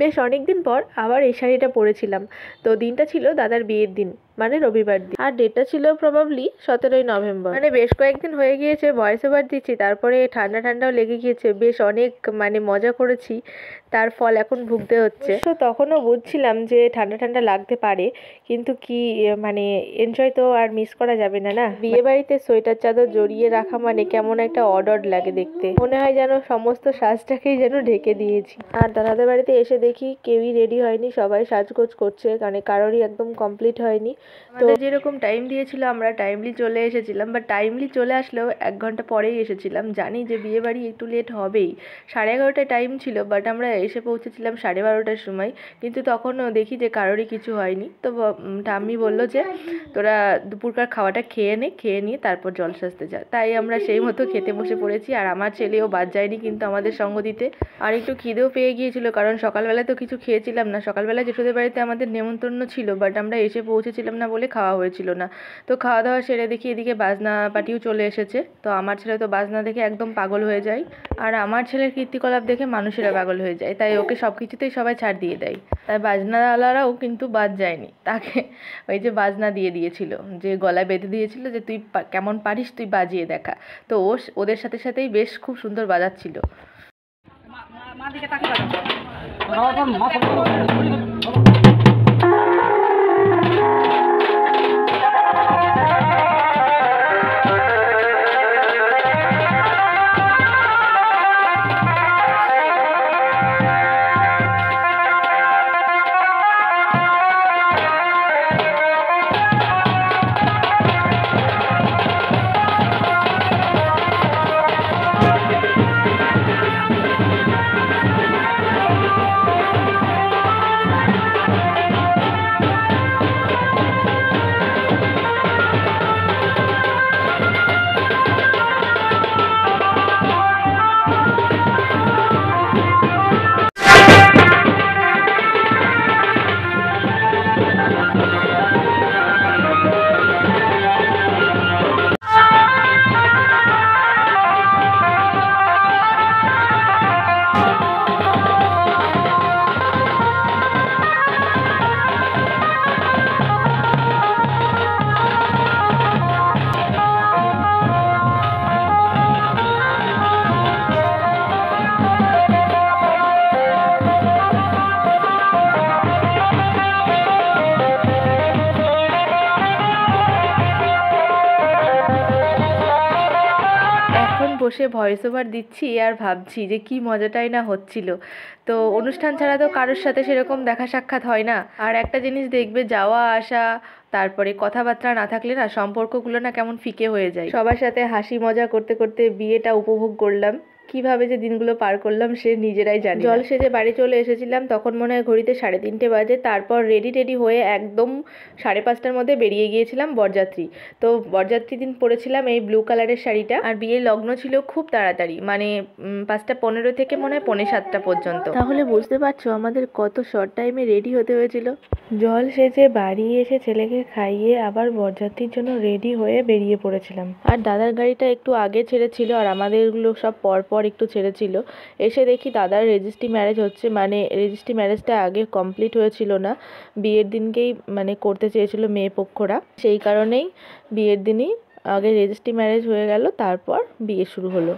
বেশ অনেকদিন পর আবার এই শাড়িটা পরেছিলাম। তো দিনটা ছিল দাদার বিয়ের দিন, মানে রবিবার দিন, আর ডেটটা ছিল প্রবাবলি 17ই নভেম্বর। মানে বেশ কয়েকদিন হয়ে গিয়েছে ভয়েস ওভার দিচ্ছি, তারপরে ঠান্ডা ঠান্ডাও লেগে গিয়েছে, বেশ অনেক মজা করেছি, তার ফল এখন ভুগতে হচ্ছে। তো তখনও বুঝছিলাম যে ঠান্ডা ঠান্ডা লাগতে পারে, কিন্তু কি এনজয় তো আর মিস করা যাবে না। না, বিয়ে বাড়িতে সোয়েটার চাদর জড়িয়ে রাখা মানে কেমন একটা অড লাগে দেখতে, মনে হয় যেন সমস্ত সাজটাকেই যেন ঢেকে দিয়েছি। আর দাদাদের বাড়িতে এসে দেখি কেউই রেডি হয়নি, সবাই সাজগোজ করছে, কারোরই একদম কমপ্লিট হয়নি। তো যেরকম টাইম দিয়েছিল আমরা টাইমলি চলে এসেছিলাম, বা টাইমলি চলে আসলেও 1 ঘন্টা পরেই এসেছিলাম। জানি যে বিয়ে বাড়ি একটু লেট হবেই, 11:30 টাইম ছিল, বাট আমরা এসে পৌঁছেছিলাম 12:30টার সময়। কিন্তু তখনও দেখি যে কারোরই কিছু হয়নি। তো ঠাম্মি বললো যে তোরা দুপুরকার খাওয়াটা খেয়ে নিয়ে তারপর জল সাজতে যা। তাই আমরা সেই মতো খেতে বসে পড়েছি। আর আমার ছেলেও বাদ যায়নি কিন্তু আমাদের সঙ্গ দিতে। আর একটু খিদেও পেয়ে গিয়েছিল, কারণ সকালবেলায় তো কিছু খেয়েছিলাম না। সকালবেলায় জেঠুদের বাড়িতে আমাদের নেমন্তন্ন ছিল, বাট আমরা এসে পৌঁছেছিলাম না বলে খাওয়া হয়েছিল না। তো খাওয়া দাওয়া সেরে দেখি এদিকে বাজনা পার্টিও চলে এসেছে। তো আমার ছেলে তো বাজনা দেখে একদম পাগল হয়ে যায়, আর আমার ছেলের কীর্তিকলাপ দেখে মানুষেরা পাগল হয়ে যায়, তাই ওকে সব কিছুতেই সবাই ছাড় দিয়ে দেয়। তাই বাজনাওয়ালারাও কিন্তু বাদ যায়নি, তাকে ওই যে বাজনা দিয়ে দিয়েছিল, যে গলায় বেঁধে দিয়েছিল যে তুই কেমন পারিস, তুই বাজিয়ে দেখা। তো ওদের সাথে সাথেই বেশ খুব সুন্দর বাজাচ্ছিল। বসে ভয়েস ওভার দিচ্ছি আর ভাবছি যে কি মজাটাই না হচ্ছিল। তো অনুষ্ঠান ছাড়া তো কারোর সাথে সেরকম দেখা সাক্ষাৎ হয় না। আর একটা জিনিস দেখবে, যাওয়া আসা তারপরে কথাবার্তা না থাকলে না সম্পর্কগুলো না কেমন ফিকে হয়ে যায়। সবার সাথে হাসি মজা করতে করতে বিয়েটা উপভোগ করলাম। কিভাবে যে দিনগুলো পার করলাম সে নিজেরাই জানি। জল সেজে বাড়ি চলে এসেছিলাম, তখন মনে হয় ঘড়িতে 3:30 বাজে। তারপর রেডি হয়ে একদম 5:30টার মধ্যে বেরিয়ে গিয়েছিলাম বরযাত্রী। তো বরযাত্রী দিন পরেছিলাম এই ব্লু কালারের শাড়িটা। আর বিয়ের লগ্ন ছিল খুব তাড়াতাড়ি, 5:15 থেকে মনে হয় 6:45 পর্যন্ত। তাহলে বুঝতে পারছো আমাদের কত শর্ট টাইমে রেডি হতে হয়েছিল। জল সেজে বাড়ি এসে ছেলেকে খাইয়ে আবার বরযাত্রীর জন্য রেডি হয়ে বেরিয়ে পড়েছিলাম। আর দাদার গাড়িটা একটু আগে ছেড়েছিল, আর আমাদেরগুলো সব পরপর একটু ছেড়েছিল। এসে দেখি দাদার রেজিস্ট্রি ম্যারেজ হচ্ছে, রেজিস্ট্রি ম্যারেজটা আগে কমপ্লিট হয়েছিল না, বিয়ের দিনকেই করতে চেয়েছিল মেয়ে পক্ষরা। সেই কারণেই বিয়ের দিনই আগে রেজিস্ট্রি ম্যারেজ হয়ে গেল, তারপর বিয়ে শুরু হলো।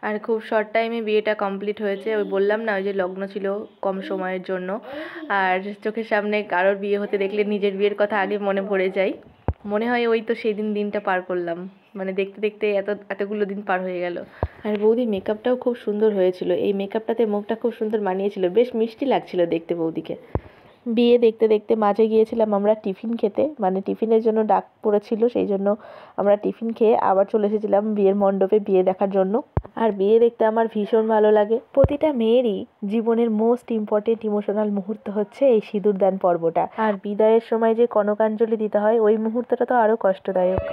আর খুব শর্ট টাইমে বিয়েটা কমপ্লিট হয়েছে। ওই বললাম না, ওই যে লগ্ন ছিল কম সময়ের জন্য। আর চোখের সামনে কারোর বিয়ে হতে দেখলে নিজের বিয়ের কথা আগে মনে পড়ে যায়। মনে হয় ওই তো সেই দিনটা পার করলাম, দেখতে দেখতে এতগুলো দিন পার হয়ে গেল। আর বৌদির মেকআপটাও খুব সুন্দর হয়েছিল, এই মেকআপটাতে মুখটা খুব সুন্দর মানিয়েছিল, বেশ মিষ্টি লাগছিল দেখতে বৌদিকে। বিয়ে দেখতে দেখতে মাঝে গিয়েছিলাম আমরা টিফিন খেতে, টিফিনের জন্য ডাক পড়েছিল, সেই জন্য আমরা টিফিন খেয়ে আবার চলে এসেছিলাম বিয়ের মণ্ডপে বিয়ে দেখার জন্য। আর বিয়ে দেখতে আমার ভীষণ ভালো লাগে। প্রতিটা মেয়েরই জীবনের মোস্ট ইম্পর্টেন্ট ইমোশনাল মুহূর্ত হচ্ছে এই সিঁদুর দান পর্বটা। আর বিদায়ের সময় যে কনকাঞ্জলি দিতে হয়, ওই মুহূর্তটা তো আরো কষ্টদায়ক।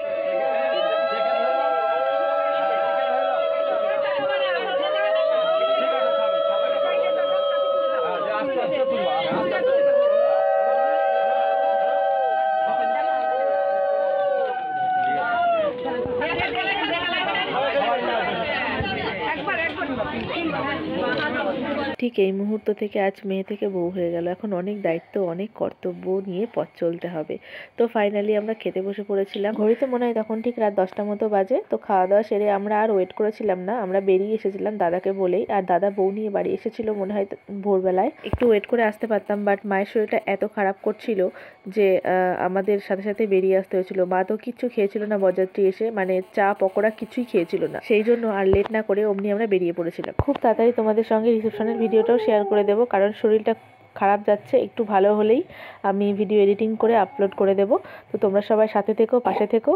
ঠিক এই মুহূর্ত থেকে আজ মেয়ে থেকে বউ হয়ে গেল। এখন অনেক দায়িত্ব, অনেক কর্তব্য নিয়ে পথ চলতে হবে। তো ফাইনালি আমরা খেতে বসে পড়েছিলাম। ঘড়িতে মনে হয় তখন ঠিক রাত 10টার মতো বাজে। তো খাওয়া দাওয়া সেরে আমরা আর ওয়েট করেছিলাম না, আমরা বেরিয়ে এসেছিলাম দাদাকে বলেই। আর দাদা বউ নিয়ে বাড়ি এসেছিল মনে হয় ভোরবেলায়। একটু ওয়েট করে আসতে পারতাম, বাট মায়ের শরীরটা এত খারাপ করছিল যে আমাদের সাথে সাথে বেরিয়ে আসতে হয়েছিল। মা তো কিচ্ছু খেয়েছিল না বরযাত্রী এসে, মানে চা পকোড়া কিছুই খেয়েছিল না। সেই জন্য আর লেট না করে অমনি আমরা বেরিয়ে পড়েছিলাম। খুব তাড়াতাড়ি তোমাদের সঙ্গে রিসেপশনের ভিডিওটাও শেয়ার করে দেবো, কারণ শরীরটা খারাপ যাচ্ছে, একটু ভালো হলেই আমি ভিডিও এডিটিং করে আপলোড করে দেব। তো তোমরা সবাই সাথে থেকো, পাশে থেকো।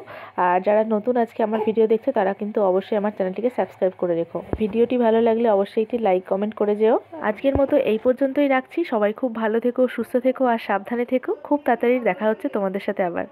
আর যারা নতুন আজকে আমার ভিডিও দেখছে তারা কিন্তু অবশ্যই আমার চ্যানেলটিকে সাবস্ক্রাইব করে রেখো। ভিডিওটি ভালো লাগলে অবশ্যই একটি লাইক কমেন্ট করে যেও। আজকের মতো এই পর্যন্তই রাখছি। সবাই খুব ভালো থেকো, সুস্থ থেকো আর সাবধানে থেকো। খুব তাড়াতাড়ি দেখা হচ্ছে তোমাদের সাথে আবার।